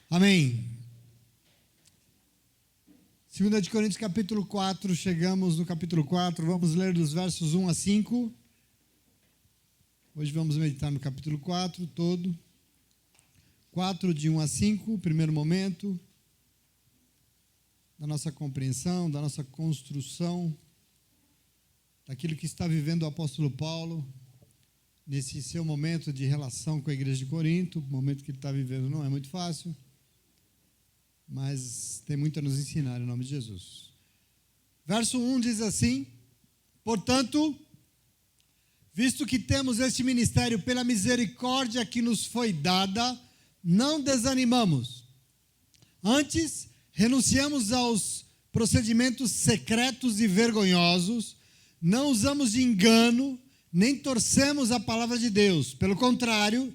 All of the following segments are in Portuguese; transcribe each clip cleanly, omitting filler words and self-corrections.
Amém. 2 de Coríntios, capítulo 4, chegamos no capítulo 4, vamos ler dos versos 1 a 5. Hoje vamos meditar no capítulo 4 todo. 4 de 1 a 5, primeiro momento da nossa compreensão, da nossa construção, daquilo que está vivendo o apóstolo Paulo nesse seu momento de relação com a igreja de Corinto. O momento que ele está vivendo não é muito fácil, mas tem muito a nos ensinar em nome de Jesus. Verso 1 diz assim: portanto, visto que temos este ministério pela misericórdia que nos foi dada, não desanimamos. Antes, renunciamos aos procedimentos secretos e vergonhosos, não usamos de engano, nem torcemos a palavra de Deus. Pelo contrário,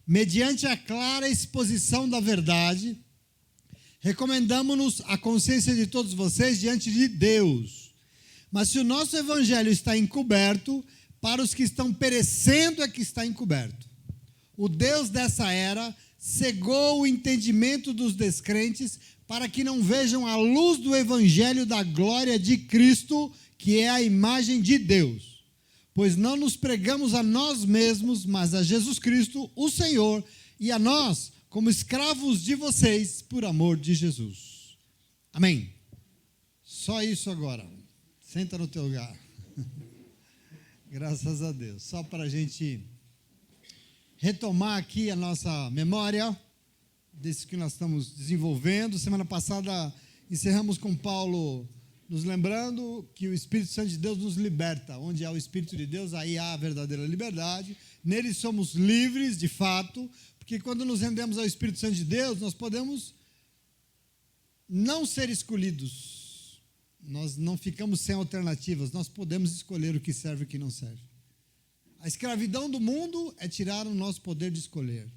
mediante a clara exposição da verdade, recomendamos-nos a consciência de todos vocês diante de Deus. Mas se o nosso evangelho está encoberto, para os que estão perecendo é que está encoberto. O Deus dessa era cegou o entendimento dos descrentes para que não vejam a luz do evangelho da glória de Cristo, que é a imagem de Deus. Pois não nos pregamos a nós mesmos, mas a Jesus Cristo, o Senhor, e a nós, como escravos de vocês, por amor de Jesus. Amém. Só isso agora. Senta no teu lugar. Graças a Deus. Só para a gente retomar aqui a nossa memória desse que nós estamos desenvolvendo. Semana passada encerramos com Paulo nos lembrando que o Espírito Santo de Deus nos liberta. Onde há o Espírito de Deus, aí há a verdadeira liberdade. Nele somos livres, de fato, porque quando nos rendemos ao Espírito Santo de Deus, nós podemos não ser escolhidos. Nós não ficamos sem alternativas, nós podemos escolher o que serve e o que não serve. A escravidão do mundo é tirar o nosso poder de escolher.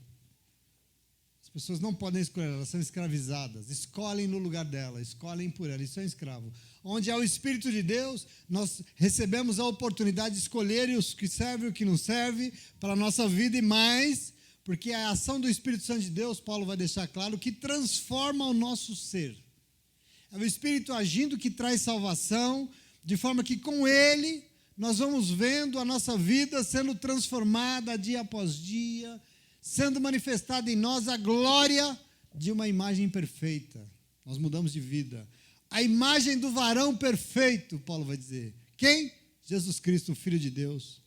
As pessoas não podem escolher, elas são escravizadas, escolhem no lugar dela, escolhem por ela, isso é um escravo. Onde há o Espírito de Deus, nós recebemos a oportunidade de escolher o que serve e o que não serve para a nossa vida, e mais, porque a ação do Espírito Santo de Deus, Paulo vai deixar claro, que transforma o nosso ser. É o Espírito agindo que traz salvação, de forma que com ele nós vamos vendo a nossa vida sendo transformada dia após dia, sendo manifestada em nós a glória de uma imagem perfeita. Nós mudamos de vida. A imagem do varão perfeito, Paulo vai dizer. Quem? Jesus Cristo, o Filho de Deus,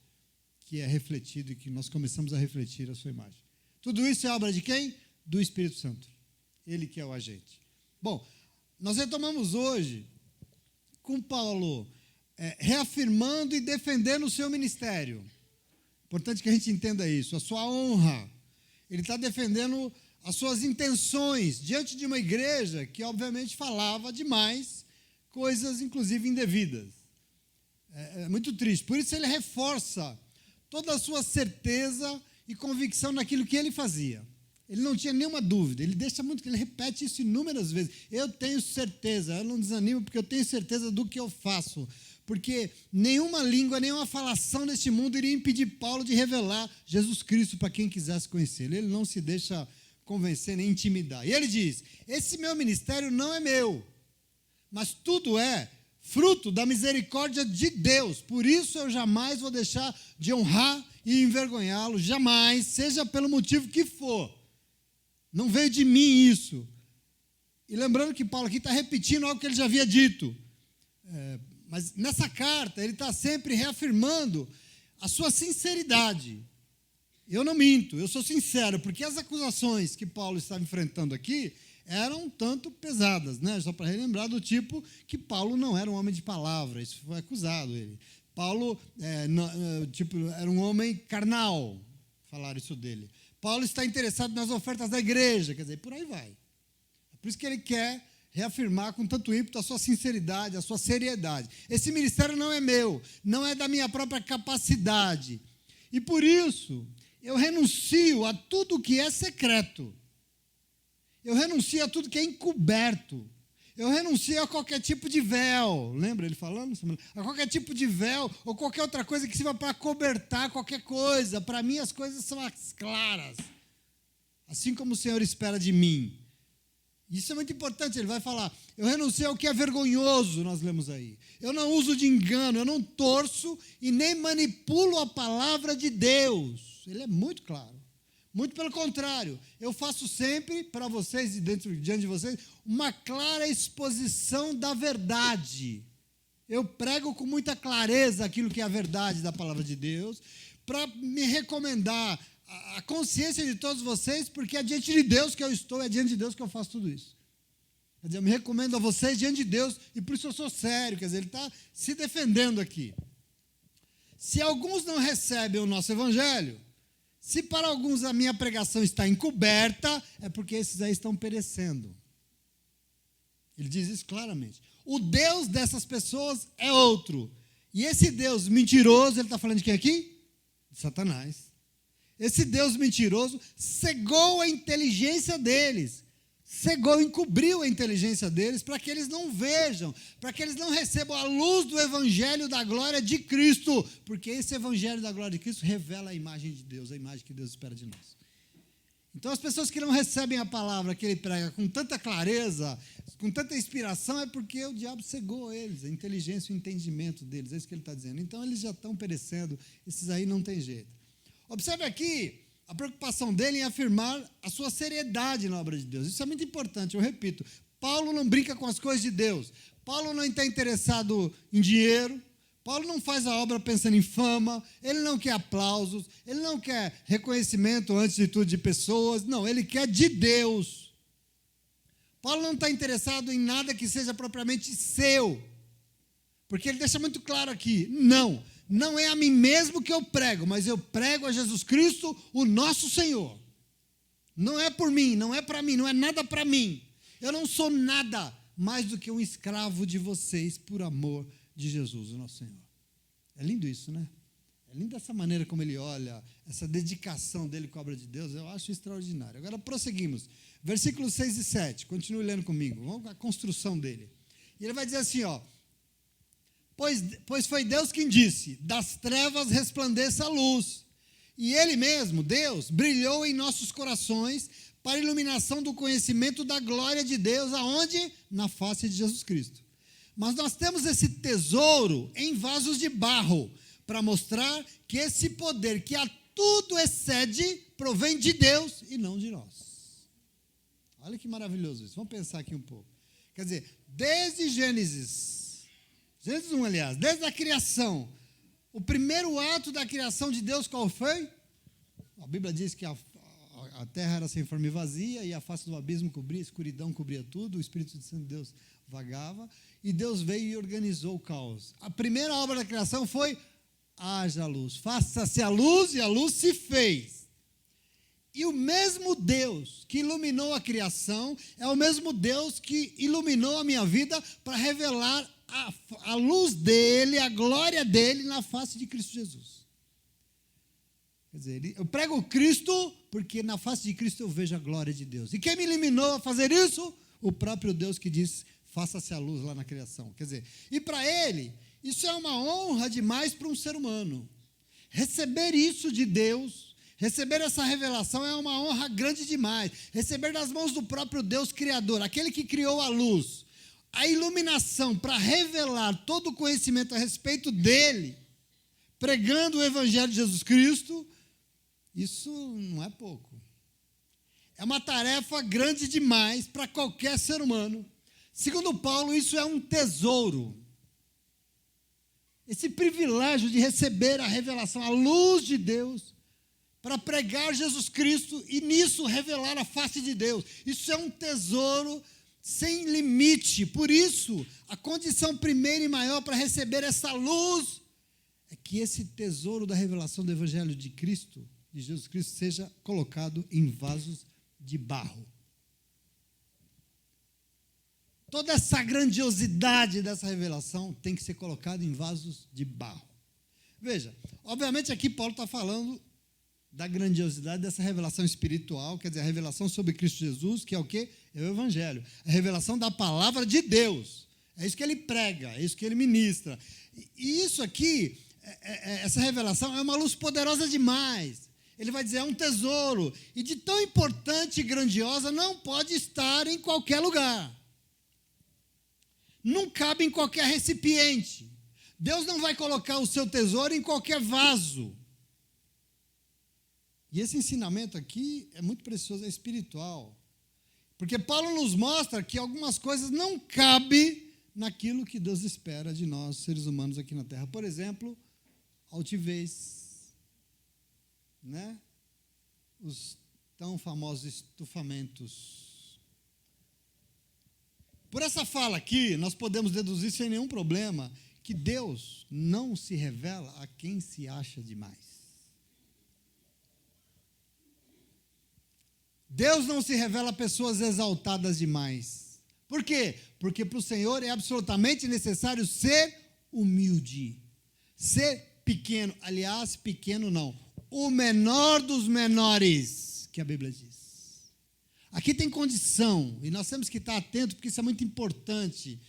que é refletido e que nós começamos a refletir a sua imagem. Tudo isso é obra de quem? Do Espírito Santo. Ele que é o agente. Bom, nós retomamos hoje com Paulo reafirmando e defendendo o seu ministério. Importante que a gente entenda isso, a sua honra. Ele está defendendo as suas intenções diante de uma igreja que obviamente falava demais coisas, inclusive indevidas. É muito triste. Por isso ele reforça toda a sua certeza e convicção naquilo que ele fazia. Ele não tinha nenhuma dúvida, ele deixa muito, ele repete isso inúmeras vezes. Eu tenho certeza, eu não desanimo porque eu tenho certeza do que eu faço. Porque nenhuma língua, nenhuma falação deste mundo iria impedir Paulo de revelar Jesus Cristo para quem quisesse conhecê-lo. Ele não se deixa convencer nem intimidar. E ele diz: esse meu ministério não é meu, mas tudo é fruto da misericórdia de Deus. Por isso eu jamais vou deixar de honrar e envergonhá-lo, jamais, seja pelo motivo que for. Não veio de mim isso. E lembrando que Paulo aqui está repetindo algo que ele já havia dito. Mas nessa carta ele está sempre reafirmando a sua sinceridade. Eu não minto, eu sou sincero, porque as acusações que Paulo estava enfrentando aqui eram um tanto pesadas, né? Só para relembrar do tipo que Paulo não era um homem de palavra, isso foi acusado ele. Paulo era um homem carnal, falaram isso dele. Paulo está interessado nas ofertas da igreja, quer dizer, por aí vai. É por isso que ele quer reafirmar com tanto ímpeto a sua sinceridade, a sua seriedade. Esse ministério não é meu, não é da minha própria capacidade. E por isso, eu renuncio a tudo que é secreto. Eu renuncio a tudo que é encoberto. Eu renuncio a qualquer tipo de véu. Lembra ele falando? A qualquer tipo de véu ou qualquer outra coisa que sirva para cobertar qualquer coisa. Para mim, as coisas são as claras. Assim como o Senhor espera de mim. Isso é muito importante. Ele vai falar: eu renunciei ao que é vergonhoso, nós lemos aí. Eu não uso de engano, eu não torço e nem manipulo a palavra de Deus. Ele é muito claro. Muito pelo contrário, eu faço sempre para vocês e diante de vocês uma clara exposição da verdade. Eu prego com muita clareza aquilo que é a verdade da palavra de Deus, para me recomendar a consciência de todos vocês, porque é diante de Deus que eu estou, é diante de Deus que eu faço tudo isso. Quer dizer, eu me recomendo a vocês diante de Deus, e por isso eu sou sério, quer dizer, ele está se defendendo aqui. Se alguns não recebem o nosso evangelho, se para alguns a minha pregação está encoberta, é porque esses aí estão perecendo. Ele diz isso claramente. O Deus dessas pessoas é outro. E esse Deus mentiroso, ele está falando de quem aqui? De Satanás. Esse Deus mentiroso cegou a inteligência deles. Cegou, encobriu a inteligência deles para que eles não vejam, para que eles não recebam a luz do evangelho da glória de Cristo, porque esse evangelho da glória de Cristo revela a imagem de Deus, a imagem que Deus espera de nós. Então, as pessoas que não recebem a palavra que ele prega com tanta clareza, com tanta inspiração, é porque o diabo cegou eles, a inteligência e o entendimento deles, é isso que ele está dizendo. Então, eles já estão perecendo, esses aí não tem jeito. Observe aqui a preocupação dele em afirmar a sua seriedade na obra de Deus. Isso é muito importante, eu repito. Paulo não brinca com as coisas de Deus. Paulo não está interessado em dinheiro. Paulo não faz a obra pensando em fama. Ele não quer aplausos. Ele não quer reconhecimento, antes de tudo, de pessoas. Não, ele quer de Deus. Paulo não está interessado em nada que seja propriamente seu. Porque ele deixa muito claro aqui, não é a mim mesmo que eu prego, mas eu prego a Jesus Cristo, o nosso Senhor. Não é por mim, não é para mim, não é nada para mim. Eu não sou nada mais do que um escravo de vocês por amor de Jesus, o nosso Senhor. É lindo isso, né? É lindo essa maneira como ele olha, essa dedicação dele com a obra de Deus, eu acho extraordinário. Agora prosseguimos. Versículos 6 e 7, continue lendo comigo, vamos com a construção dele. E ele vai dizer assim, Pois foi Deus quem disse, das trevas resplandeça a luz. E Ele mesmo, Deus, brilhou em nossos corações para a iluminação do conhecimento da glória de Deus, aonde? Na face de Jesus Cristo. Mas nós temos esse tesouro em vasos de barro, para mostrar que esse poder que a tudo excede, provém de Deus e não de nós. Olha que maravilhoso isso, vamos pensar aqui um pouco. Quer dizer, desde Gênesis 1, aliás, desde a criação, o primeiro ato da criação de Deus qual foi? A Bíblia diz que a terra era sem forma e vazia, e a face do abismo cobria, a escuridão cobria tudo, o Espírito Santo de Deus vagava, e Deus veio e organizou o caos. A primeira obra da criação foi, haja luz, faça-se a luz, e a luz se fez. E o mesmo Deus que iluminou a criação, é o mesmo Deus que iluminou a minha vida para revelar a luz dele, a glória dele na face de Cristo Jesus. Quer dizer, eu prego Cristo porque na face de Cristo eu vejo a glória de Deus. E quem me iluminou a fazer isso? O próprio Deus que disse, faça-se a luz lá na criação. Quer dizer, e para ele, isso é uma honra demais para um ser humano. Receber isso de Deus, receber essa revelação é uma honra grande demais. Receber das mãos do próprio Deus Criador, aquele que criou a luz, a iluminação para revelar todo o conhecimento a respeito dele, pregando o Evangelho de Jesus Cristo, isso não é pouco. É uma tarefa grande demais para qualquer ser humano. Segundo Paulo, isso é um tesouro. Esse privilégio de receber a revelação, a luz de Deus, para pregar Jesus Cristo e nisso revelar a face de Deus. Isso é um tesouro sem limite. Por isso, a condição primeira e maior para receber essa luz é que esse tesouro da revelação do Evangelho de Cristo, de Jesus Cristo, seja colocado em vasos de barro. Toda essa grandiosidade dessa revelação tem que ser colocada em vasos de barro. Veja, obviamente aqui Paulo está falando da grandiosidade dessa revelação espiritual, quer dizer, a revelação sobre Cristo Jesus, que é o quê? É o Evangelho. A revelação da palavra de Deus. É isso que ele prega, é isso que ele ministra. E isso aqui, essa revelação é uma luz poderosa demais. Ele vai dizer, é um tesouro. E de tão importante e grandiosa, não pode estar em qualquer lugar. Não cabe em qualquer recipiente. Deus não vai colocar o seu tesouro em qualquer vaso. E esse ensinamento aqui é muito precioso, é espiritual. Porque Paulo nos mostra que algumas coisas não cabem naquilo que Deus espera de nós, seres humanos aqui na Terra. Por exemplo, altivez, né? Os tão famosos estufamentos. Por essa fala aqui, nós podemos deduzir sem nenhum problema que Deus não se revela a quem se acha demais. Deus não se revela a pessoas exaltadas demais. Por quê? Porque para o Senhor é absolutamente necessário ser humilde, ser pequeno. Aliás, pequeno não. O menor dos menores, que a Bíblia diz. Aqui tem condição, e nós temos que estar atentos, porque isso é muito importante.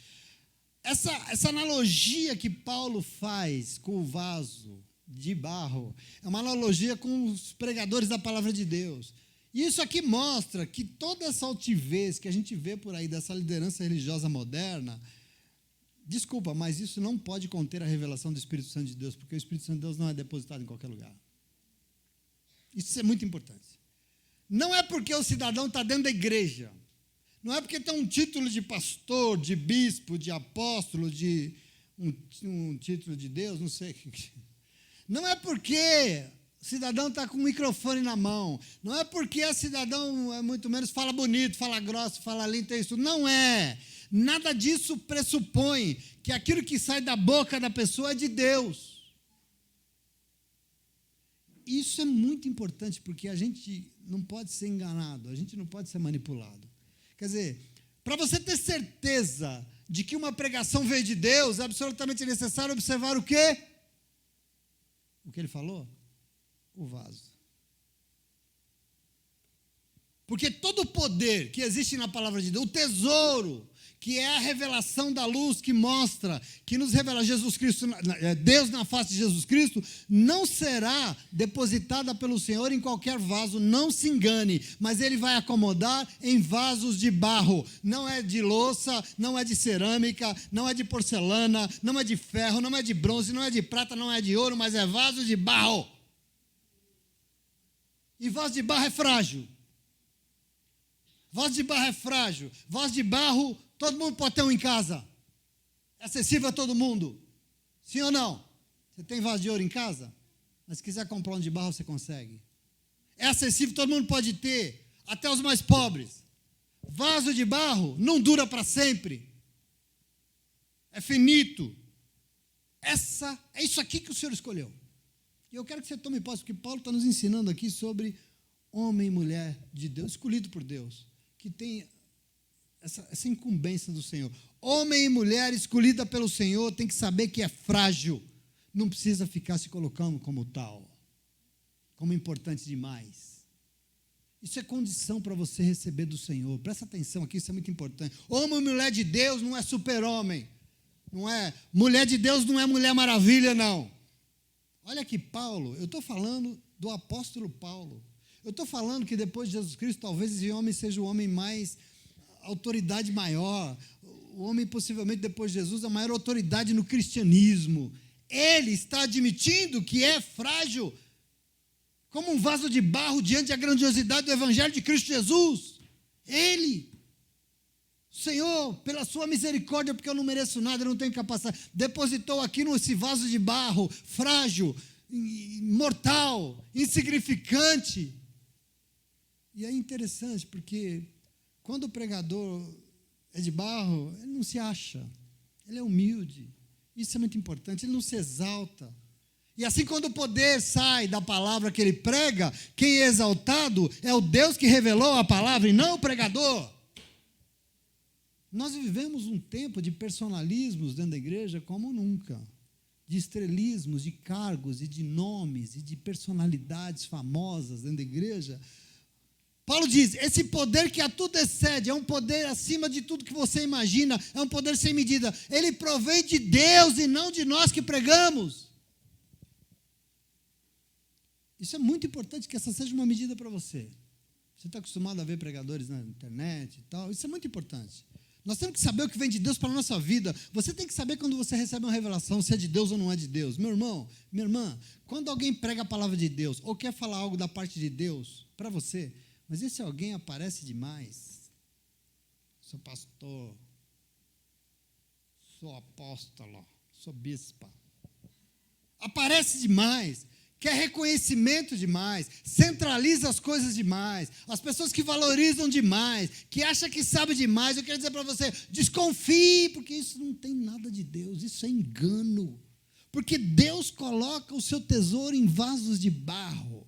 Essa analogia que Paulo faz com o vaso de barro, é uma analogia com os pregadores da palavra de Deus. E isso aqui mostra que toda essa altivez que a gente vê por aí, dessa liderança religiosa moderna, desculpa, mas isso não pode conter a revelação do Espírito Santo de Deus, porque o Espírito Santo de Deus não é depositado em qualquer lugar. Isso é muito importante. Não é porque o cidadão está dentro da igreja, não é porque tem um título de pastor, de bispo, de apóstolo, de um título de Deus, não sei. Não é porque o cidadão está com o microfone na mão, não é porque o cidadão, muito menos, fala bonito, fala grosso, fala lindo, tem isso. Não é. Nada disso pressupõe que aquilo que sai da boca da pessoa é de Deus. Isso é muito importante, porque a gente não pode ser enganado, a gente não pode ser manipulado. Quer dizer, para você ter certeza de que uma pregação veio de Deus, é absolutamente necessário observar o quê? O que ele falou? O vaso. Porque todo o poder que existe na palavra de Deus, o tesouro, que é a revelação da luz que mostra, que nos revela Jesus Cristo, Deus na face de Jesus Cristo, não será depositada pelo Senhor em qualquer vaso, não se engane, mas Ele vai acomodar em vasos de barro, não é de louça, não é de cerâmica, não é de porcelana, não é de ferro, não é de bronze, não é de prata, não é de ouro, mas é vaso de barro. E vaso de barro é frágil. Vaso de barro é frágil. Vaso de barro, todo mundo pode ter um em casa. É acessível a todo mundo. Sim ou não? Você tem vaso de ouro em casa? Mas se quiser comprar um de barro, você consegue. É acessível, todo mundo pode ter. Até os mais pobres. Vaso de barro não dura para sempre. É finito. É isso aqui que o Senhor escolheu. E eu quero que você tome posse, porque Paulo está nos ensinando aqui sobre homem e mulher de Deus, escolhido por Deus, que tem essa incumbência do Senhor. Homem e mulher escolhida pelo Senhor tem que saber que é frágil, não precisa ficar se colocando como tal, como importante demais. Isso é condição para você receber do Senhor. Presta atenção aqui, isso é muito importante. Homem e mulher de Deus não é super-homem, não é? Mulher de Deus não é Mulher Maravilha, não. Olha aqui, Paulo, eu estou falando do apóstolo Paulo. Eu estou falando que depois de Jesus Cristo, talvez esse homem seja o homem mais, autoridade maior. O homem, possivelmente, depois de Jesus, a maior autoridade no cristianismo. Ele está admitindo que é frágil, como um vaso de barro diante da grandiosidade do Evangelho de Cristo Jesus. Ele, Senhor, pela sua misericórdia, porque eu não mereço nada, eu não tenho capacidade, depositou aqui nesse vaso de barro, frágil, mortal, insignificante. E é interessante, porque quando o pregador é de barro, ele não se acha, ele é humilde. Isso é muito importante, ele não se exalta. E assim, quando o poder sai da palavra que ele prega, quem é exaltado é o Deus que revelou a palavra e não o pregador. Nós vivemos um tempo de personalismos dentro da igreja como nunca. De estrelismos, de cargos e de nomes e de personalidades famosas dentro da igreja. Paulo diz, esse poder que a tudo excede, é um poder acima de tudo que você imagina, é um poder sem medida. Ele provém de Deus e não de nós que pregamos. Isso é muito importante, que essa seja uma medida para você. Você está acostumado a ver pregadores na internet e tal, isso é muito importante. Nós temos que saber o que vem de Deus para a nossa vida. Você tem que saber quando você recebe uma revelação, se é de Deus ou não é de Deus. Meu irmão, minha irmã, quando alguém prega a palavra de Deus, ou quer falar algo da parte de Deus para você, mas esse alguém aparece demais. Sou pastor, sou apóstolo, sou bispa. Aparece demais. Quer reconhecimento demais, centraliza as coisas demais, as pessoas que valorizam demais, que acham que sabem demais, eu quero dizer para você, desconfie, porque isso não tem nada de Deus, isso é engano, porque Deus coloca o seu tesouro em vasos de barro,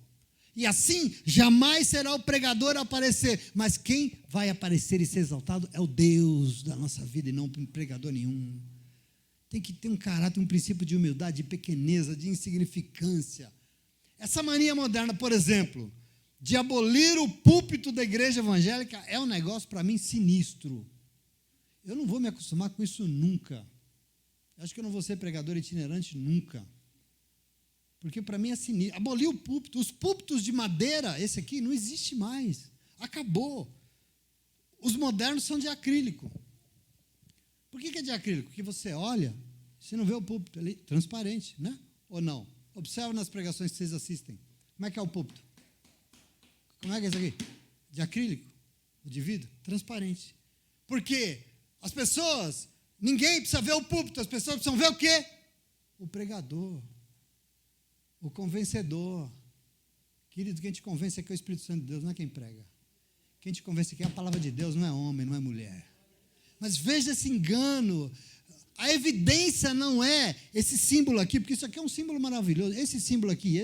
e assim jamais será o pregador a aparecer, mas quem vai aparecer e ser exaltado é o Deus da nossa vida e não um pregador nenhum. Tem que ter um caráter, um princípio de humildade, de pequeneza, de insignificância. Essa mania moderna, por exemplo, de abolir o púlpito da igreja evangélica é um negócio, para mim, sinistro. Eu não vou me acostumar com isso nunca. Acho que eu não vou ser pregador itinerante nunca. Porque para mim é sinistro. Abolir o púlpito. Os púlpitos de madeira, esse aqui, não existe mais. Acabou. Os modernos são de acrílico. Por que é de acrílico? Porque você olha, você não vê o púlpito ali, transparente, né? Ou não? Observa nas pregações que vocês assistem. Como é que é o púlpito? Como é que é isso aqui? De acrílico? De vidro? Transparente. Por quê? As pessoas, ninguém precisa ver o púlpito, as pessoas precisam ver o quê? O pregador. O convencedor. Querido, quem te convence aqui é o Espírito Santo de Deus, não é quem prega. Quem te convence aqui é a palavra de Deus, não é homem, não é mulher. Mas veja esse engano. A evidência não é esse símbolo aqui, porque isso aqui é um símbolo maravilhoso. Esse símbolo aqui,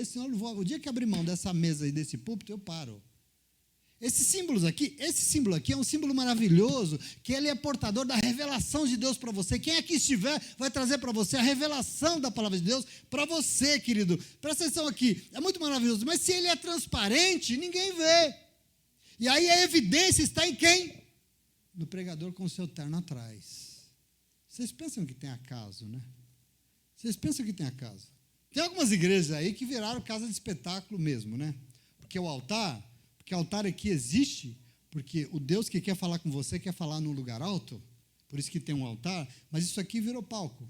o dia que abrir mão dessa mesa e desse púlpito, eu paro. Esse símbolo aqui é um símbolo maravilhoso, que ele é portador da revelação de Deus para você. Quem aqui estiver vai trazer para você a revelação da palavra de Deus para você, querido. Presta atenção aqui, é muito maravilhoso, mas se ele é transparente, ninguém vê. E aí a evidência está em quem? No pregador com o seu terno atrás. Vocês pensam que tem acaso, né? Vocês pensam que tem acaso. Tem algumas igrejas aí que viraram casa de espetáculo mesmo, né? Porque o altar aqui existe, porque o Deus que quer falar com você quer falar num lugar alto, por isso que tem um altar, mas isso aqui virou palco.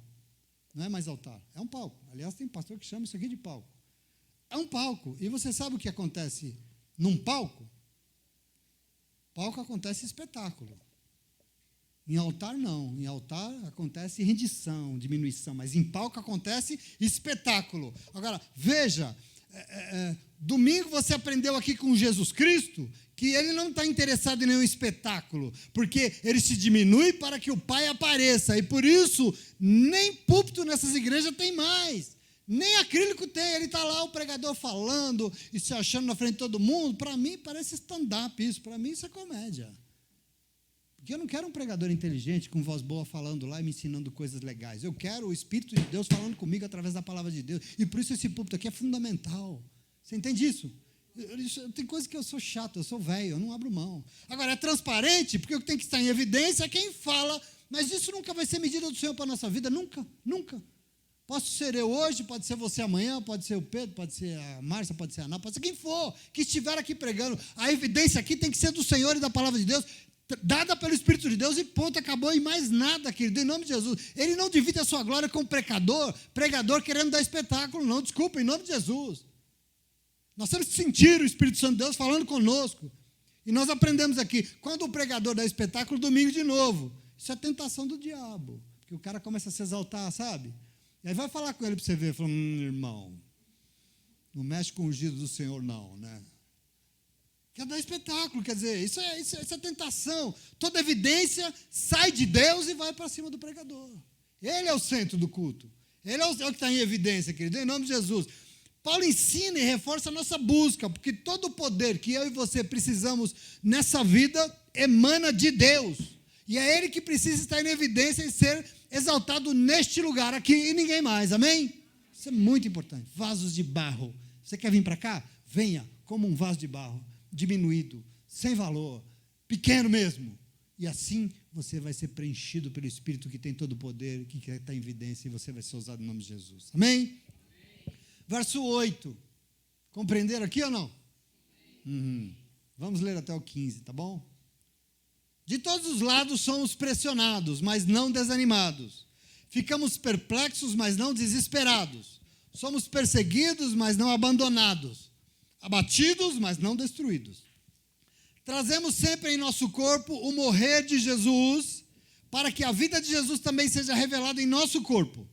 Não é mais altar, é um palco. Aliás, tem pastor que chama isso aqui de palco. É um palco. E você sabe o que acontece num palco? Palco acontece espetáculo. Em altar, não. Em altar acontece rendição, diminuição. Mas em palco acontece espetáculo. Agora, veja, domingo você aprendeu aqui com Jesus Cristo que ele não está interessado em nenhum espetáculo, porque ele se diminui para que o Pai apareça. E por isso, nem púlpito nessas igrejas tem mais. Nem acrílico tem. Ele está lá, o pregador falando e se achando na frente de todo mundo. Para mim, parece stand-up isso. Para mim, isso é comédia. Porque eu não quero um pregador inteligente, com voz boa, falando lá e me ensinando coisas legais. Eu quero o Espírito de Deus falando comigo através da palavra de Deus. E por isso esse púlpito aqui é fundamental. Você entende isso? Tem coisas que eu sou chato, eu sou velho, eu não abro mão. Agora, é transparente, porque o que tem que estar em evidência é quem fala. Mas isso nunca vai ser medida do Senhor para a nossa vida. Nunca, nunca. Posso ser eu hoje, pode ser você amanhã, pode ser o Pedro, pode ser a Márcia, pode ser a Ana, pode ser quem for, que estiver aqui pregando. A evidência aqui tem que ser do Senhor e da palavra de Deus, dada pelo Espírito de Deus, e ponto, acabou, e mais nada, querido, em nome de Jesus. Ele não divide a sua glória com o pregador querendo dar espetáculo, não, desculpa, em nome de Jesus. Nós temos que sentir o Espírito Santo de Deus falando conosco. E nós aprendemos aqui, quando o pregador dá espetáculo, domingo de novo. Isso é tentação do diabo, porque o cara começa a se exaltar, sabe? E aí vai falar com ele para você ver, falando, irmão, não mexe com o ungido do Senhor não, né? Quer dar espetáculo, quer dizer, isso é tentação. Toda evidência sai de Deus e vai para cima do pregador. Ele é o centro do culto. Ele é o que está em evidência, querido, em nome de Jesus. Paulo ensina e reforça a nossa busca, porque todo o poder que eu e você precisamos nessa vida emana de Deus. E é Ele que precisa estar em evidência e ser exaltado neste lugar aqui e ninguém mais, amém? Isso é muito importante. Vasos de barro. Você quer vir para cá? Venha como um vaso de barro. Diminuído, sem valor, pequeno mesmo. E assim você vai ser preenchido pelo Espírito que tem todo o poder, que quer estar em evidência, e você vai ser usado em nome de Jesus. Amém? Verso 8. Compreenderam aqui ou não? Vamos ler até o 15, tá bom? De todos os lados somos pressionados, mas não desanimados. Ficamos perplexos, mas não desesperados. Somos perseguidos, mas não abandonados. Abatidos, mas não destruídos. Trazemos sempre em nosso corpo o morrer de Jesus, para que a vida de Jesus também seja revelada em nosso corpo.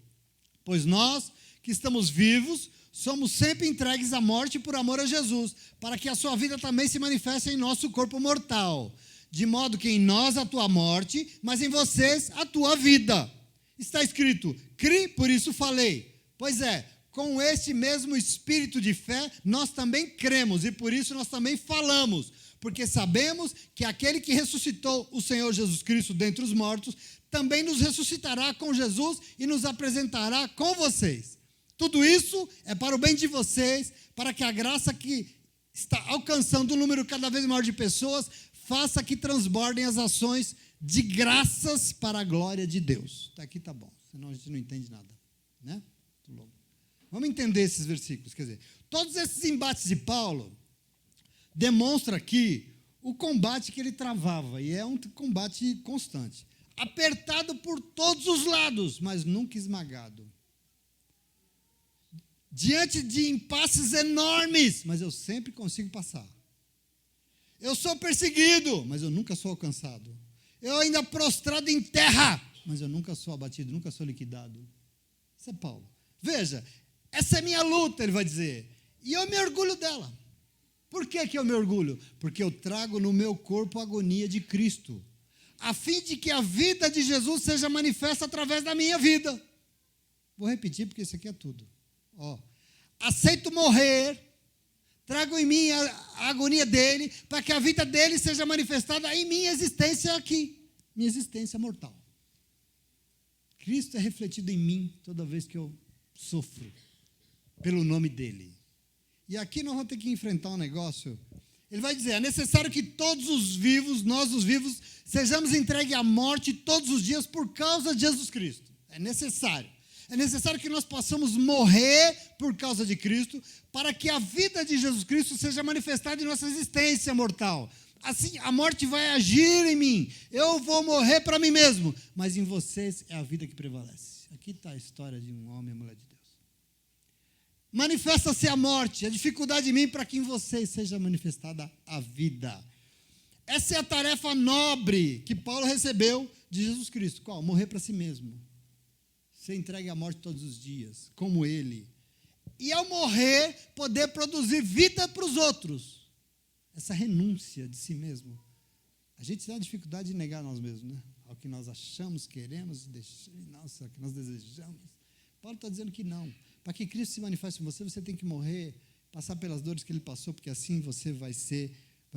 Pois nós, que estamos vivos, somos sempre entregues à morte por amor a Jesus, para que a sua vida também se manifeste em nosso corpo mortal. De modo que em nós atua a morte, mas em vocês atua a vida. Está escrito, cri, por isso falei. Pois é, com este mesmo espírito de fé, nós também cremos, e por isso nós também falamos, porque sabemos que aquele que ressuscitou o Senhor Jesus Cristo dentre os mortos, também nos ressuscitará com Jesus e nos apresentará com vocês. Tudo isso é para o bem de vocês, para que a graça que está alcançando um número cada vez maior de pessoas, faça que transbordem as ações de graças para a glória de Deus. Até aqui tá bom, senão a gente não entende nada, né? Vamos entender esses versículos, quer dizer, todos esses embates de Paulo demonstram aqui o combate que ele travava, e é um combate constante, apertado por todos os lados, mas nunca esmagado. Diante de impasses enormes, mas eu sempre consigo passar. Eu sou perseguido, mas eu nunca sou alcançado. Eu ainda prostrado em terra, mas eu nunca sou abatido, nunca sou liquidado. Isso é Paulo. Veja, essa é minha luta, ele vai dizer, e eu me orgulho dela. Por que eu me orgulho? Porque eu trago no meu corpo a agonia de Cristo, a fim de que a vida de Jesus seja manifesta através da minha vida. Vou repetir, porque isso aqui é tudo. Aceito morrer, trago em mim a agonia dele, para que a vida dele seja manifestada em minha existência aqui, minha existência mortal. Cristo é refletido em mim toda vez que eu sofro pelo nome dele. E aqui nós vamos ter que enfrentar um negócio. Ele vai dizer, é necessário que todos os vivos, nós os vivos, sejamos entregues à morte todos os dias por causa de Jesus Cristo. É necessário. É necessário que nós possamos morrer por causa de Cristo, para que a vida de Jesus Cristo seja manifestada em nossa existência mortal. Assim, a morte vai agir em mim. Eu vou morrer para mim mesmo, mas em vocês é a vida que prevalece. Aqui está a história de um homem e uma mulher de Deus. Manifesta-se a morte, a dificuldade em mim, para que em vocês seja manifestada a vida. Essa é a tarefa nobre que Paulo recebeu de Jesus Cristo. Qual? Morrer para si mesmo. Ser entregue à morte todos os dias, como ele. E ao morrer, poder produzir vida para os outros. Essa renúncia de si mesmo. A gente tem uma dificuldade de negar nós mesmos, né? Ao que nós achamos, queremos, nossa, que nós desejamos. Paulo está dizendo que não. Para que Cristo se manifeste em você, você tem que morrer, passar pelas dores que ele passou, porque assim você vai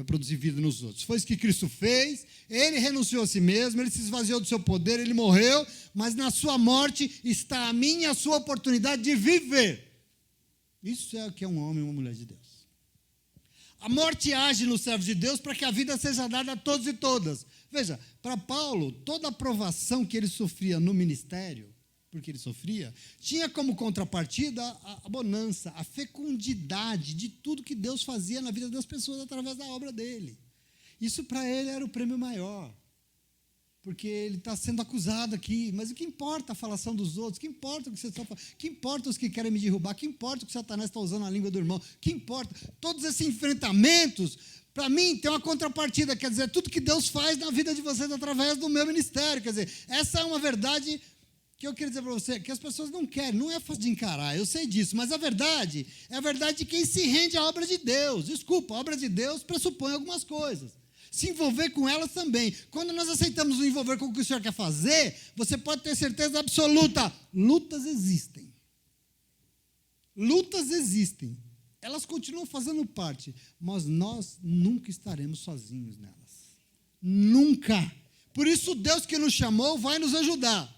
produzir vida nos outros. Foi isso que Cristo fez, ele renunciou a si mesmo, ele se esvaziou do seu poder, ele morreu, mas na sua morte está a minha e a sua oportunidade de viver. Isso é o que é um homem e uma mulher de Deus. A morte age nos servos de Deus para que a vida seja dada a todos e todas. Veja, para Paulo, toda a provação que ele sofria no ministério, porque ele sofria, tinha como contrapartida a bonança, a fecundidade de tudo que Deus fazia na vida das pessoas através da obra dele. Isso para ele era o prêmio maior, porque ele está sendo acusado aqui, mas o que importa a falação dos outros? O que importa o que você está falando? O que importa os que querem me derrubar? O que importa o que Satanás está usando a língua do irmão? O que importa? Todos esses enfrentamentos, para mim, tem uma contrapartida, quer dizer, tudo que Deus faz na vida de vocês através do meu ministério, quer dizer, essa é uma verdade que eu queria dizer para você, que as pessoas não querem, não é fácil de encarar, eu sei disso, mas a verdade é a verdade de quem se rende à obra de Deus. Desculpa, a obra de Deus pressupõe algumas coisas. Se envolver com elas também. Quando nós aceitamos nos envolver com o que o Senhor quer fazer, você pode ter certeza absoluta, lutas existem. Lutas existem. Elas continuam fazendo parte, mas nós nunca estaremos sozinhos nelas. Nunca. Por isso, Deus que nos chamou vai nos ajudar.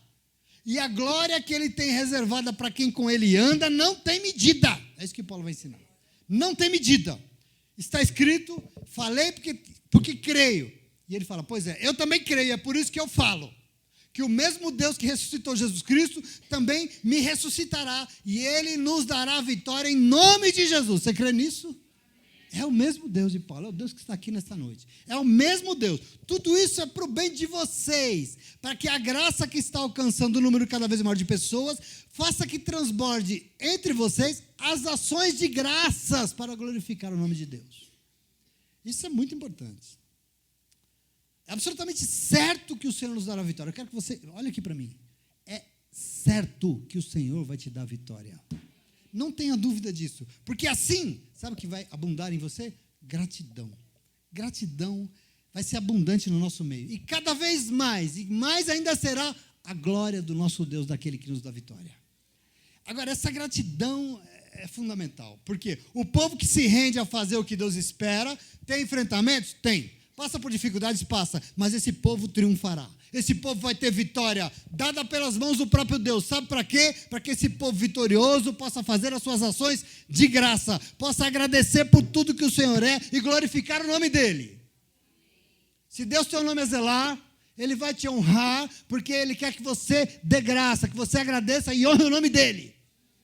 E a glória que ele tem reservada para quem com ele anda não tem medida. É isso que Paulo vai ensinar. Não tem medida. Está escrito, falei porque creio. E ele fala, pois é, eu também creio, é por isso que eu falo. que o mesmo Deus que ressuscitou Jesus Cristo também me ressuscitará e Ele nos dará a vitória em nome de Jesus. Você crê nisso? É o mesmo Deus de Paulo, é o Deus que está aqui nesta noite. É o mesmo Deus. Tudo isso é para o bem de vocês, para que a graça que está alcançando o número cada vez maior de pessoas, faça que transborde entre vocês as ações de graças para glorificar o nome de Deus. Isso é muito importante. É absolutamente certo que o Senhor nos dará a vitória. Eu quero que você, olhe aqui para mim. É certo que o Senhor vai te dar a vitória. Não tenha dúvida disso. Porque assim, sabe o que vai abundar em você? Gratidão. Gratidão vai ser abundante no nosso meio. E cada vez mais, e mais ainda será a glória do nosso Deus, daquele que nos dá a vitória. Agora, essa gratidão é fundamental. Porque o povo que se rende a fazer o que Deus espera, tem enfrentamentos? Tem. Passa por dificuldades? Passa. Mas esse povo triunfará. Esse povo vai ter vitória dada pelas mãos do próprio Deus. Sabe para quê? Para que esse povo vitorioso possa fazer as suas ações de graça. Possa agradecer por tudo que o Senhor é e glorificar o nome dEle. Se Deus tem o nome a zelar, Ele vai te honrar, porque Ele quer que você dê graça, que você agradeça e honre o nome dEle.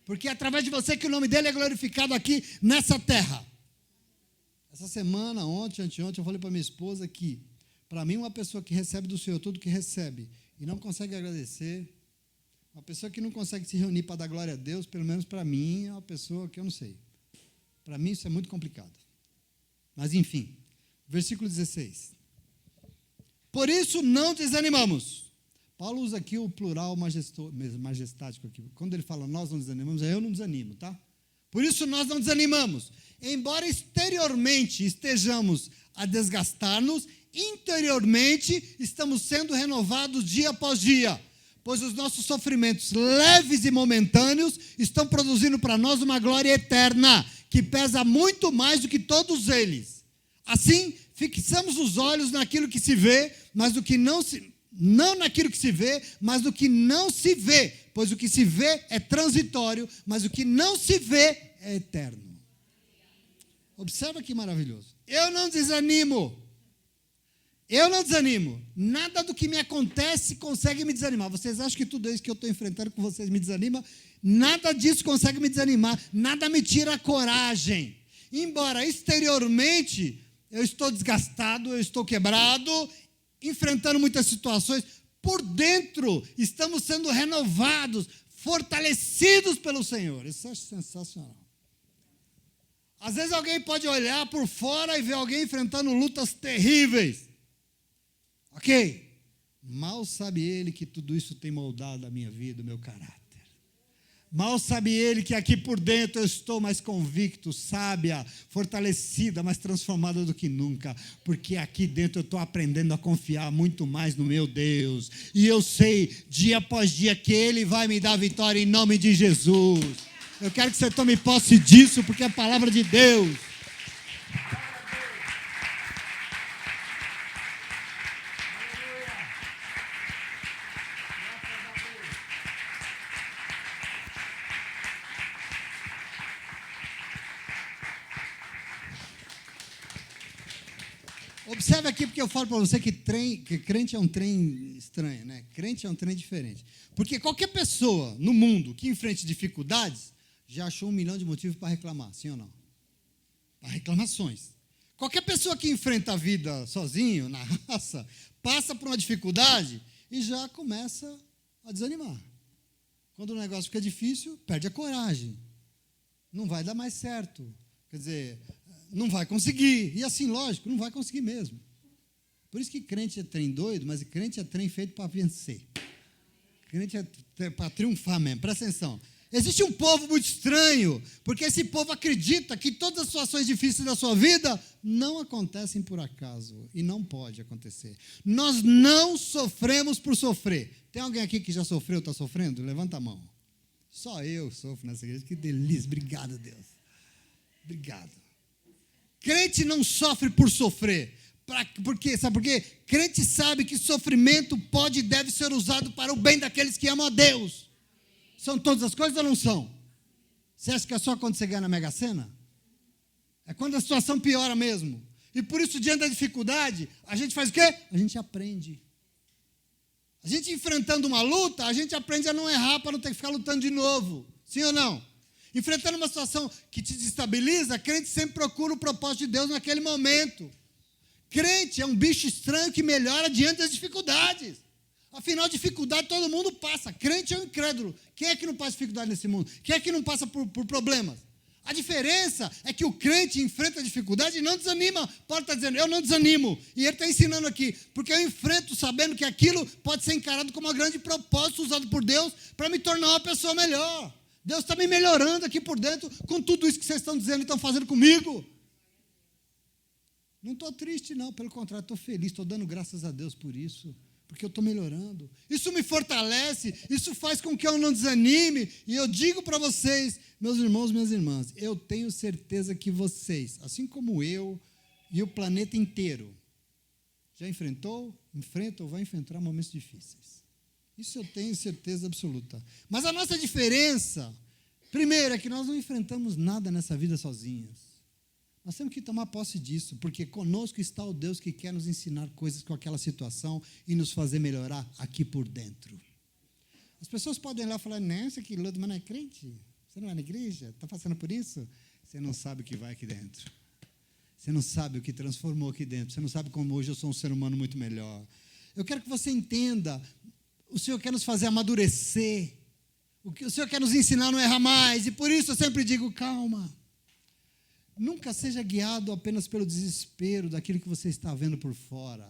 Porque é através de você que o nome dEle é glorificado aqui nessa terra. Essa semana, ontem, anteontem, eu falei para minha esposa que, para mim, uma pessoa que recebe do Senhor tudo que recebe e não consegue agradecer, uma pessoa que não consegue se reunir para dar glória a Deus, pelo menos para mim, é uma pessoa que eu não sei. Para mim isso é muito complicado. Mas enfim, versículo 16. Por isso não desanimamos. Paulo usa aqui o plural majestático aqui. Quando ele fala nós não desanimamos, eu não desanimo, tá? Por isso nós não desanimamos. Embora exteriormente estejamos a desgastar-nos, interiormente estamos sendo renovados dia após dia, pois os nossos sofrimentos leves e momentâneos estão produzindo para nós uma glória eterna, que pesa muito mais do que todos eles. Assim, fixamos os olhos naquilo que se vê, mas do que não naquilo que se vê, mas do que não se vê, pois o que se vê é transitório, mas o que não se vê é eterno. Observa que maravilhoso. Eu não desanimo. Nada do que me acontece consegue me desanimar. Vocês acham que tudo isso que eu estou enfrentando com vocês me desanima? Nada disso consegue me desanimar. Nada me tira a coragem. Embora exteriormente eu estou desgastado, eu estou quebrado, enfrentando muitas situações, por dentro estamos sendo renovados, fortalecidos pelo Senhor. Isso é sensacional. Às vezes alguém pode olhar por fora e ver alguém enfrentando lutas terríveis. Ok? Mal sabe ele que tudo isso tem moldado a minha vida, o meu caráter. Mal sabe ele que aqui por dentro eu estou mais convicto, sábia, fortalecida, mais transformada do que nunca. Porque aqui dentro eu estou aprendendo a confiar muito mais no meu Deus. E eu sei, dia após dia, que Ele vai me dar vitória em nome de Jesus. Eu quero que você tome posse disso, porque é a palavra de Deus. Observe aqui, porque eu falo para você que crente é um trem estranho, né? Crente é um trem diferente. Porque qualquer pessoa no mundo que enfrente dificuldades, já achou 1 milhão de motivos para reclamar, sim ou não? Para reclamações. Qualquer pessoa que enfrenta a vida sozinho, na raça, passa por uma dificuldade e já começa a desanimar. Quando o negócio fica difícil, perde a coragem. Não vai dar mais certo. Quer dizer, não vai conseguir. E assim, lógico, não vai conseguir mesmo. Por isso que crente é trem doido, mas crente é trem feito para vencer. Crente é para triunfar mesmo. Presta atenção. Existe um povo muito estranho, porque esse povo acredita que todas as situações difíceis da sua vida não acontecem por acaso, e não pode acontecer. Nós não sofremos por sofrer. Tem alguém aqui que já sofreu, está sofrendo? Levanta a mão. Só eu sofro nessa igreja, que delícia, obrigado Deus. Obrigado. Crente não sofre por sofrer. Sabe por quê? Crente sabe que sofrimento pode e deve ser usado para o bem daqueles que amam a Deus. São todas as coisas ou não são? Você acha que é só quando você ganha na Mega Sena? É quando a situação piora mesmo. E por isso, diante da dificuldade, a gente faz o quê? A gente aprende. A gente enfrentando uma luta, a gente aprende a não errar para não ter que ficar lutando de novo. Sim ou não? Enfrentando uma situação que te desestabiliza, crente sempre procura o propósito de Deus naquele momento. Crente é um bicho estranho que melhora diante das dificuldades. Afinal, dificuldade todo mundo passa. Crente é um incrédulo. Quem é que não passa dificuldade nesse mundo? Quem é que não passa por problemas? A diferença é que o crente enfrenta a dificuldade e não desanima. Paulo está dizendo, eu não desanimo. E ele está ensinando aqui, porque eu enfrento sabendo que aquilo pode ser encarado como um grande propósito usado por Deus para me tornar uma pessoa melhor. Deus está me melhorando aqui por dentro com tudo isso que vocês estão dizendo e estão fazendo comigo. Não estou triste, não. Pelo contrário, estou feliz, estou dando graças a Deus por isso. Porque eu estou melhorando. Isso me fortalece, isso faz com que eu não desanime. E eu digo para vocês, meus irmãos, minhas irmãs, eu tenho certeza que vocês, assim como eu e o planeta inteiro, já enfrentou, enfrenta ou vai enfrentar momentos difíceis. Isso eu tenho certeza absoluta. Mas a nossa diferença, primeiro, é que nós não enfrentamos nada nessa vida sozinhos. Nós temos que tomar posse disso, porque conosco está o Deus que quer nos ensinar coisas com aquela situação e nos fazer melhorar aqui por dentro. As pessoas podem olhar e falar, nossa, que luta, mas não é crente? Você não é na igreja? Está passando por isso? Você não sabe o que vai aqui dentro. Você não sabe o que transformou aqui dentro. Você não sabe como hoje eu sou um ser humano muito melhor. Eu quero que você entenda, o Senhor quer nos fazer amadurecer. O Senhor quer nos ensinar a não errar mais. E por isso eu sempre digo, calma. Nunca seja guiado apenas pelo desespero daquilo que você está vendo por fora.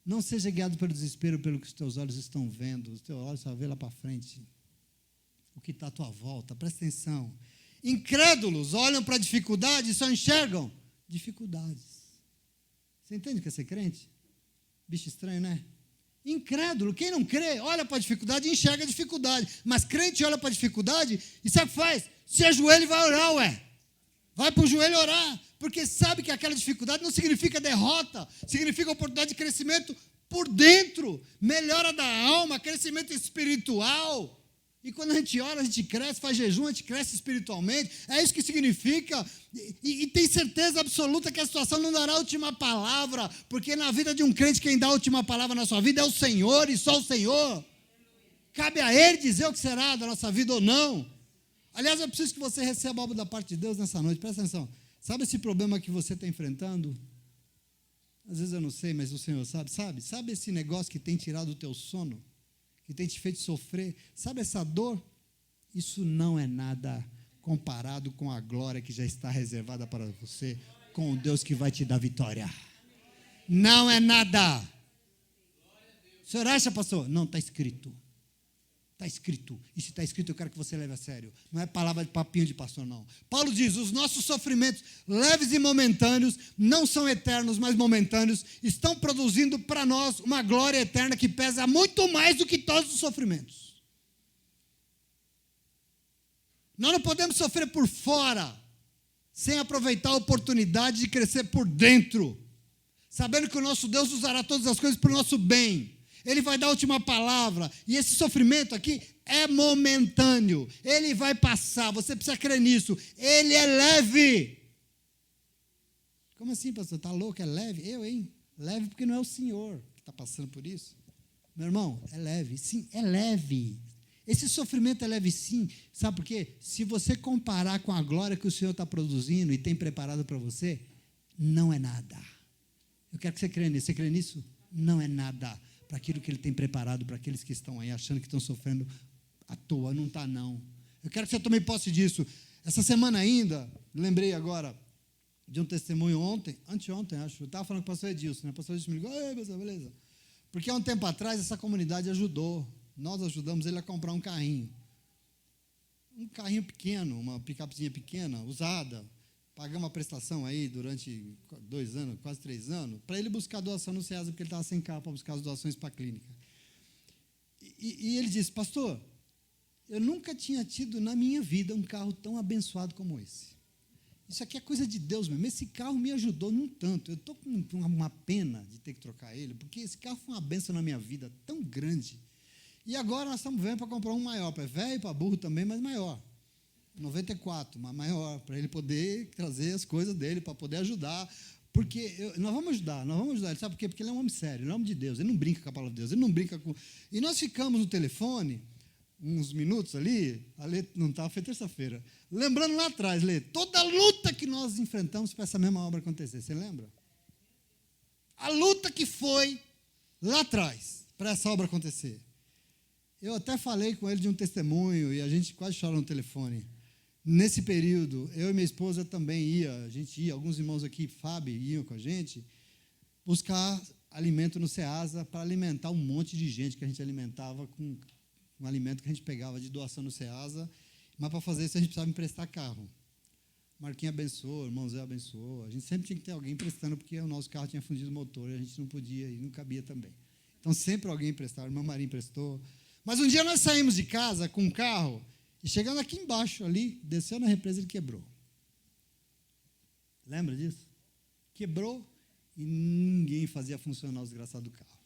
Não seja guiado pelo desespero pelo que os teus olhos estão vendo. Os teus olhos só vê lá para frente. O que está à tua volta. Presta atenção. Incrédulos olham para a dificuldade e só enxergam dificuldades. Você entende o que é ser crente? Bicho estranho, né? Incrédulo, quem não crê, olha para a dificuldade e enxerga a dificuldade. Mas crente olha para a dificuldade e sabe o que faz? Se ajoelha e vai orar, ué. Vai para o joelho orar, porque sabe que aquela dificuldade não significa derrota, significa oportunidade de crescimento por dentro, melhora da alma, crescimento espiritual. E quando a gente ora, a gente cresce, faz jejum, a gente cresce espiritualmente, é isso que significa. E tem certeza absoluta que a situação não dará a última palavra, porque na vida de um crente, quem dá a última palavra na sua vida é o Senhor e só o Senhor. Cabe a Ele dizer o que será da nossa vida ou não. Aliás, eu preciso que você receba algo da parte de Deus nessa noite. Presta atenção. Sabe esse problema que você está enfrentando? Às vezes eu não sei, mas o Senhor sabe. Sabe esse negócio que tem tirado o teu sono? Que tem te feito sofrer? Sabe essa dor? Isso não é nada comparado com a glória que já está reservada para você, com o Deus que vai te dar vitória. Não é nada. O senhor acha, pastor? Não, está escrito. Está escrito, e se está escrito eu quero que você leve a sério, não é palavra de papinho de pastor não. Paulo diz, os nossos sofrimentos leves e momentâneos, não são eternos, mas momentâneos, estão produzindo para nós uma glória eterna que pesa muito mais do que todos os sofrimentos. Nós não podemos sofrer por fora, sem aproveitar a oportunidade de crescer por dentro, sabendo que o nosso Deus usará todas as coisas para o nosso bem. Ele vai dar a última palavra. E esse sofrimento aqui é momentâneo. Ele vai passar. Você precisa crer nisso. Ele é leve. Como assim, pastor? Está louco? É leve? Eu, hein? Leve porque não é o Senhor que está passando por isso. Meu irmão, é leve. Sim, é leve. Esse sofrimento é leve sim. Sabe por quê? Se você comparar com a glória que o Senhor está produzindo e tem preparado para você, não é nada. Eu quero que você creia nisso. Você crê nisso? Não é nada. Para aquilo que Ele tem preparado para aqueles que estão aí achando que estão sofrendo à toa, não está não. Eu quero que você tome posse disso. Essa semana ainda, lembrei agora de um testemunho anteontem, acho, eu estava falando com o pastor Edilson, né? O pastor Edilson me ligou, beleza. Porque há um tempo atrás essa comunidade ajudou, nós ajudamos ele a comprar um carrinho pequeno, uma picapezinha pequena, usada. Pagamos uma prestação aí durante 2 anos, quase 3 anos, para ele buscar doação no SEASA, porque ele estava sem carro para buscar as doações para a clínica. E ele disse, pastor, eu nunca tinha tido na minha vida um carro tão abençoado como esse. Isso aqui é coisa de Deus mesmo. Esse carro me ajudou num tanto. Eu estou com uma pena de ter que trocar ele, porque esse carro foi uma bênção na minha vida tão grande. E agora nós estamos vendo para comprar um maior, para velho, para burro também, mas maior. 94, mas maior, para ele poder trazer as coisas dele, para poder ajudar, Porque nós vamos ajudar. Ele sabe por quê? Porque ele é um homem sério, ele é um homem de Deus, ele não brinca com a palavra de Deus, ele não brinca com... E nós ficamos no telefone, uns minutos ali, a Lê não estava, foi terça-feira, lembrando lá atrás, Lê, toda a luta que nós enfrentamos para essa mesma obra acontecer, você lembra? A luta que foi lá atrás, para essa obra acontecer. Eu até falei com ele de um testemunho, e a gente quase chora no telefone. Nesse período, eu e minha esposa também a gente ia, alguns irmãos aqui, Fábio, iam com a gente, buscar alimento no Ceasa para alimentar um monte de gente que a gente alimentava com um alimento que a gente pegava de doação no Ceasa, mas para fazer isso a gente precisava emprestar carro. Marquinhos abençoou, o irmão Zé abençoou, a gente sempre tinha que ter alguém emprestando, porque o nosso carro tinha fundido o motor, e a gente não podia e não cabia também. Então sempre alguém emprestava, o irmão Marinho emprestou. Mas um dia nós saímos de casa com um carro, e chegando aqui embaixo ali, desceu na represa e ele quebrou. Lembra disso? Quebrou e ninguém fazia funcionar o desgraçado do carro.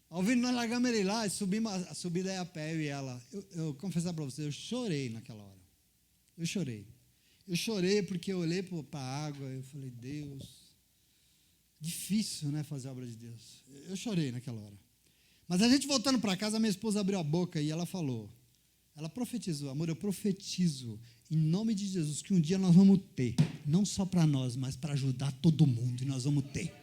Ao vindo, nós largamos ele lá e subimos a subida aí a pé, eu e ela. Eu confessar para vocês, eu chorei naquela hora. Eu chorei. Eu chorei porque eu olhei para a água e eu falei, Deus, difícil, né, fazer a obra de Deus. Eu chorei naquela hora. Mas a gente voltando para casa, a minha esposa abriu a boca e ela falou, ela profetizou, amor, eu profetizo em nome de Jesus que um dia nós vamos ter, não só para nós, mas para ajudar todo mundo, e nós vamos ter.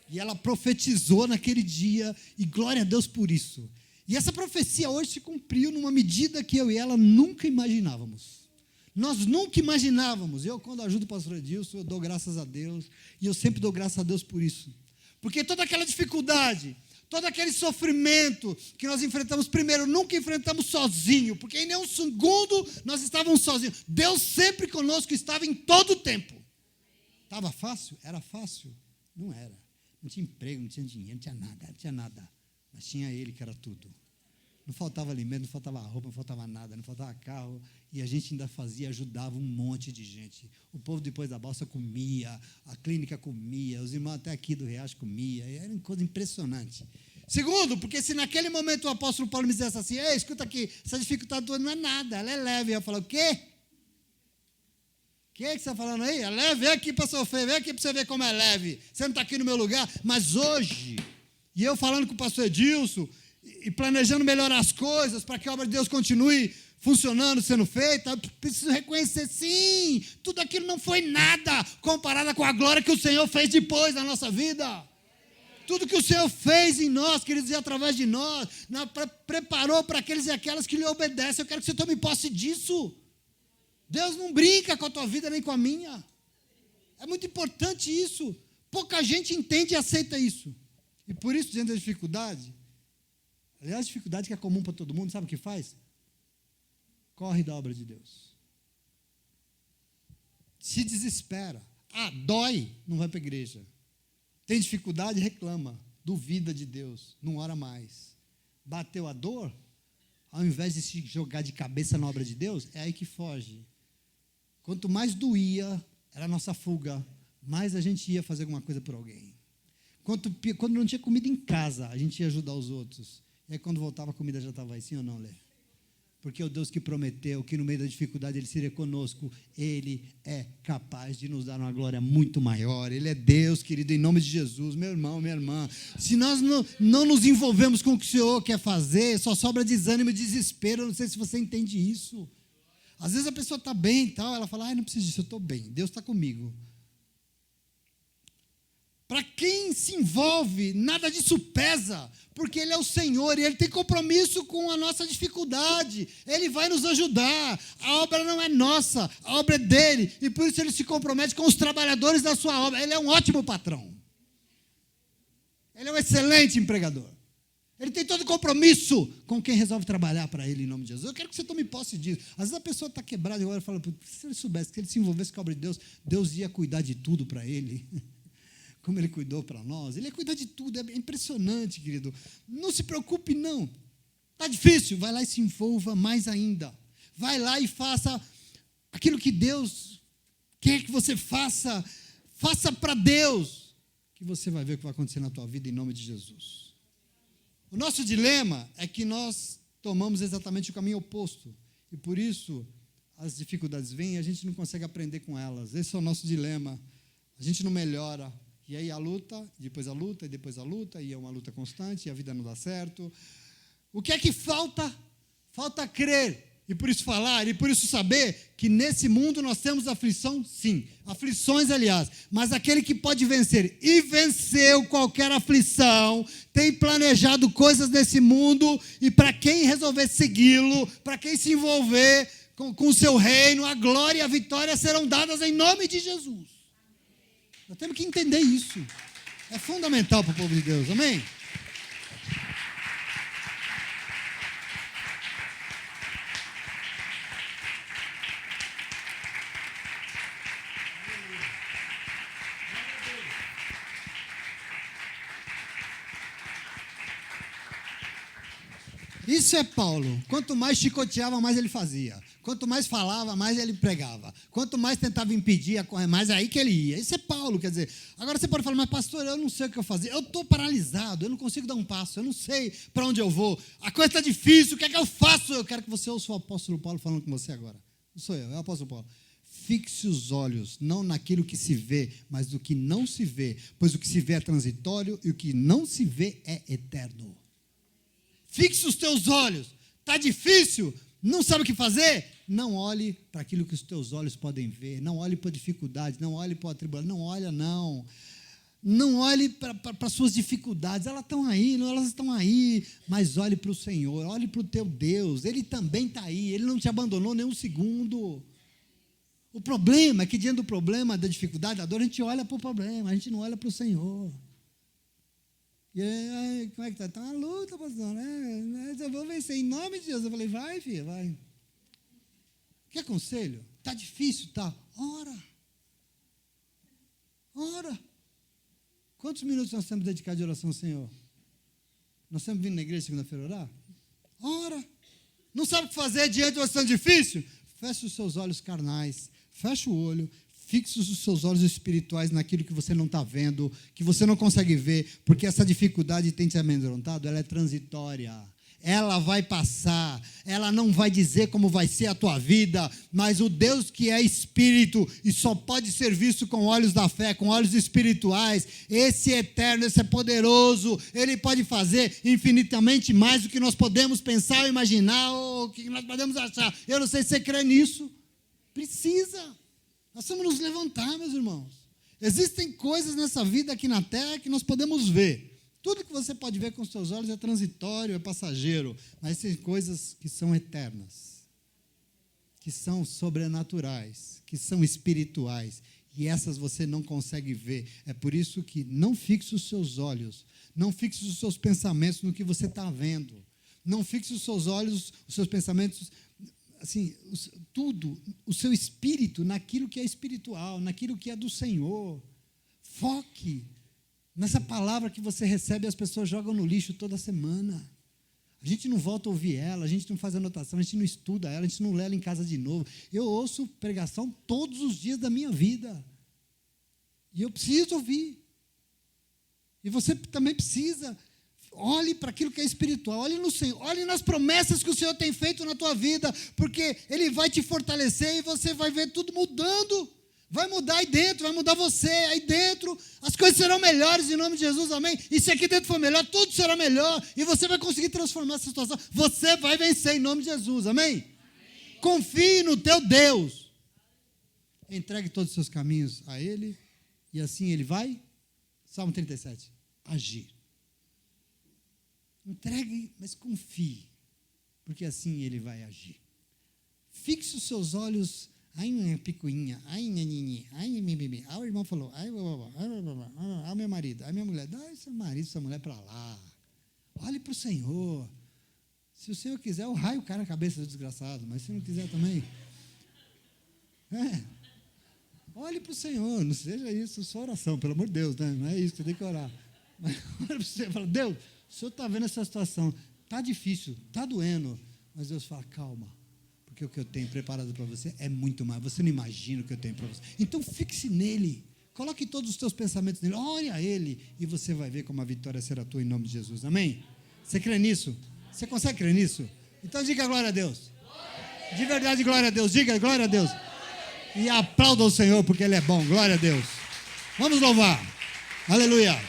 E ela profetizou naquele dia, e glória a Deus por isso. E essa profecia hoje se cumpriu numa medida que eu e ela nunca imaginávamos. Nós nunca imaginávamos. Eu, quando ajudo o pastor Edilson, eu dou graças a Deus, e eu sempre dou graças a Deus por isso. Porque toda aquela dificuldade, todo aquele sofrimento que nós enfrentamos primeiro, nunca enfrentamos sozinho, porque em nenhum segundo nós estávamos sozinhos. Deus sempre conosco estava em todo o tempo. Estava fácil? Era fácil? Não era. Não tinha emprego, não tinha dinheiro, não tinha nada. Mas tinha Ele que era tudo. Não faltava alimento, não faltava roupa, não faltava nada, não faltava carro. E a gente ainda ajudava um monte de gente. O povo depois da balsa comia, a clínica comia, os irmãos até aqui do Riacho comia. Era uma coisa impressionante. Segundo, porque se naquele momento o apóstolo Paulo me dissesse assim, ei, escuta aqui, essa dificuldade toda não é nada, ela é leve. Eu ia falar, o quê? O que você está falando aí? É leve? Vem aqui para sofrer, vem aqui para você ver como é leve. Você não está aqui no meu lugar. Mas hoje, e eu falando com o pastor Edilson, e planejando melhorar as coisas para que a obra de Deus continue funcionando, sendo feita, eu preciso reconhecer, sim, tudo aquilo não foi nada comparado com a glória que o Senhor fez depois na nossa vida. Tudo que o Senhor fez em nós, queridos, e através de nós, preparou para aqueles e aquelas que lhe obedecem. Eu quero que você tome posse disso. Deus não brinca com a tua vida nem com a minha. É muito importante isso. Pouca gente entende e aceita isso. E por isso, diante da dificuldade, aliás, a dificuldade que é comum para todo mundo, sabe o que faz? Corre da obra de Deus. Se desespera. Dói, não vai para a igreja. Tem dificuldade, reclama. Duvida de Deus, não ora mais. Bateu a dor, ao invés de se jogar de cabeça na obra de Deus, é aí que foge. Quanto mais doía, era a nossa fuga, mais a gente ia fazer alguma coisa por alguém. Quando não tinha comida em casa, a gente ia ajudar os outros. E aí quando voltava a comida já estava aí, sim ou não, Lê? Porque o Deus que prometeu que no meio da dificuldade Ele seria conosco, Ele é capaz de nos dar uma glória muito maior. Ele é Deus, querido, em nome de Jesus, meu irmão, minha irmã. Se nós não nos envolvemos com o que o Senhor quer fazer, só sobra desânimo e desespero. Eu não sei se você entende isso. Às vezes a pessoa está bem e tal, ela fala, não preciso disso, eu estou bem, Deus está comigo. Para quem se envolve, nada disso pesa, porque Ele é o Senhor e Ele tem compromisso com a nossa dificuldade. Ele vai nos ajudar. A obra não é nossa, a obra é dEle. E por isso Ele se compromete com os trabalhadores da sua obra. Ele é um ótimo patrão. Ele é um excelente empregador. Ele tem todo compromisso com quem resolve trabalhar para Ele, em nome de Jesus. Eu quero que você tome posse disso. Às vezes a pessoa está quebrada e agora fala, se ele soubesse, que ele se envolvesse com a obra de Deus, Deus ia cuidar de tudo para ele. Como Ele cuidou para nós. Ele ia cuidar de tudo. É impressionante, querido. Não se preocupe, não. Está difícil? Vai lá e se envolva mais ainda. Vai lá e faça aquilo que Deus quer que você faça. Faça para Deus. Que você vai ver o que vai acontecer na tua vida, em nome de Jesus. O nosso dilema é que nós tomamos exatamente o caminho oposto. E por isso as dificuldades vêm e a gente não consegue aprender com elas. Esse é o nosso dilema. A gente não melhora. E aí a luta, depois a luta, e depois a luta, e é uma luta constante, e a vida não dá certo. O que é que falta? Falta crer. E por isso falar, e por isso saber que nesse mundo nós temos aflição, sim. Aflições, aliás. Mas aquele que pode vencer e venceu qualquer aflição, tem planejado coisas nesse mundo, e para quem resolver segui-lo, para quem se envolver com o seu reino, a glória e a vitória serão dadas em nome de Jesus. Nós temos que entender isso. É fundamental para o povo de Deus, amém? Isso é Paulo. Quanto mais chicoteava, mais ele fazia. Quanto mais falava, mais ele pregava. Quanto mais tentava impedir, mais aí que ele ia. Isso é Paulo, quer dizer. Agora você pode falar, mas pastor, eu não sei o que eu fazer. Eu estou paralisado, eu não consigo dar um passo, eu não sei para onde eu vou. A coisa está difícil, o que é que eu faço? Eu quero que você ouça o apóstolo Paulo falando com você agora. Não sou eu, é o apóstolo Paulo. Fixe os olhos, não naquilo que se vê, mas do que não se vê. Pois o que se vê é transitório e o que não se vê é eterno. Fixe os teus olhos. Está difícil? Não sabe o que fazer? Não olhe para aquilo que os teus olhos podem ver. Não olhe para a dificuldade. Não olhe para a tribulação. Não olha, não. Não olhe para as suas dificuldades. Elas estão aí, elas estão aí. Mas olhe para o Senhor. Olhe para o teu Deus. Ele também está aí. Ele não te abandonou nem um segundo. O problema é que diante do problema, da dificuldade, da dor, a gente olha para o problema. A gente não olha para o Senhor. E aí, como é que está? Está uma luta, pastor, né? Eu vou vencer em nome de Deus. Eu falei, vai, filha, vai. Quer conselho? Está difícil? Tá. Ora. Ora. Quantos minutos nós temos dedicado de oração ao Senhor? Nós estamos vindo na igreja segunda-feira orar? Ora. Não sabe o que fazer diante de uma situação difícil? Feche os seus olhos carnais. Feche o olho. Fixe os seus olhos espirituais naquilo que você não está vendo, que você não consegue ver, porque essa dificuldade tem te amedrontado, ela é transitória. Ela vai passar, ela não vai dizer como vai ser a tua vida, mas o Deus que é espírito e só pode ser visto com olhos da fé, com olhos espirituais, esse é eterno, esse é poderoso, ele pode fazer infinitamente mais do que nós podemos pensar ou imaginar, ou o que nós podemos achar. Eu não sei se você crê nisso. Precisa. Nós vamos nos levantar, meus irmãos. Existem coisas nessa vida aqui na terra que nós podemos ver. Tudo que você pode ver com os seus olhos é transitório, é passageiro, mas tem coisas que são eternas, que são sobrenaturais, que são espirituais, e essas você não consegue ver. É por isso que não fixe os seus olhos, não fixe os seus pensamentos no que você está vendo, não fixe os seus olhos, os seus pensamentos, assim, tudo, o seu espírito naquilo que é espiritual, naquilo que é do Senhor. Foque nessa palavra que você recebe e as pessoas jogam no lixo toda semana. A gente não volta a ouvir ela, a gente não faz anotação, a gente não estuda ela, a gente não lê ela em casa de novo. Eu ouço pregação todos os dias da minha vida. E eu preciso ouvir. E você também precisa. Olhe para aquilo que é espiritual, olhe no Senhor, olhe nas promessas que o Senhor tem feito na tua vida, porque Ele vai te fortalecer e você vai ver tudo mudando. Vai mudar aí dentro, vai mudar você aí dentro. As coisas serão melhores em nome de Jesus, amém? E se aqui dentro for melhor, tudo será melhor. E você vai conseguir transformar essa situação. Você vai vencer em nome de Jesus, amém? Amém. Confie no teu Deus. Entregue todos os seus caminhos a Ele. E assim Ele vai, Salmo 37, agir. Entregue, mas confie. Porque assim Ele vai agir. Fixe os seus olhos. Ai, minha picuinha, ai, nhaninha, ai, mimimi. Aí o irmão falou, ai, meu marido, ai, minha mulher, dá esse marido, essa mulher para lá. Olhe para o Senhor. Se o Senhor quiser, eu raio o cara na cabeça do desgraçado, mas se não quiser também. Olhe para o Senhor, não seja isso sua oração, pelo amor de Deus, né? Não é isso que você tem que orar. Mas olhe para o Senhor e fala, Deus, o Senhor está vendo essa situação, está difícil, está doendo, mas Deus fala, calma. Porque o que eu tenho preparado para você é muito mais. Você não imagina o que eu tenho para você. Então, fixe nele. Coloque todos os teus pensamentos nele. Ore a ele. E você vai ver como a vitória será tua em nome de Jesus. Amém? Você crê nisso? Você consegue crer nisso? Então, diga glória a Deus. De verdade, glória a Deus. Diga glória a Deus. E aplauda o Senhor, porque Ele é bom. Glória a Deus. Vamos louvar. Aleluia.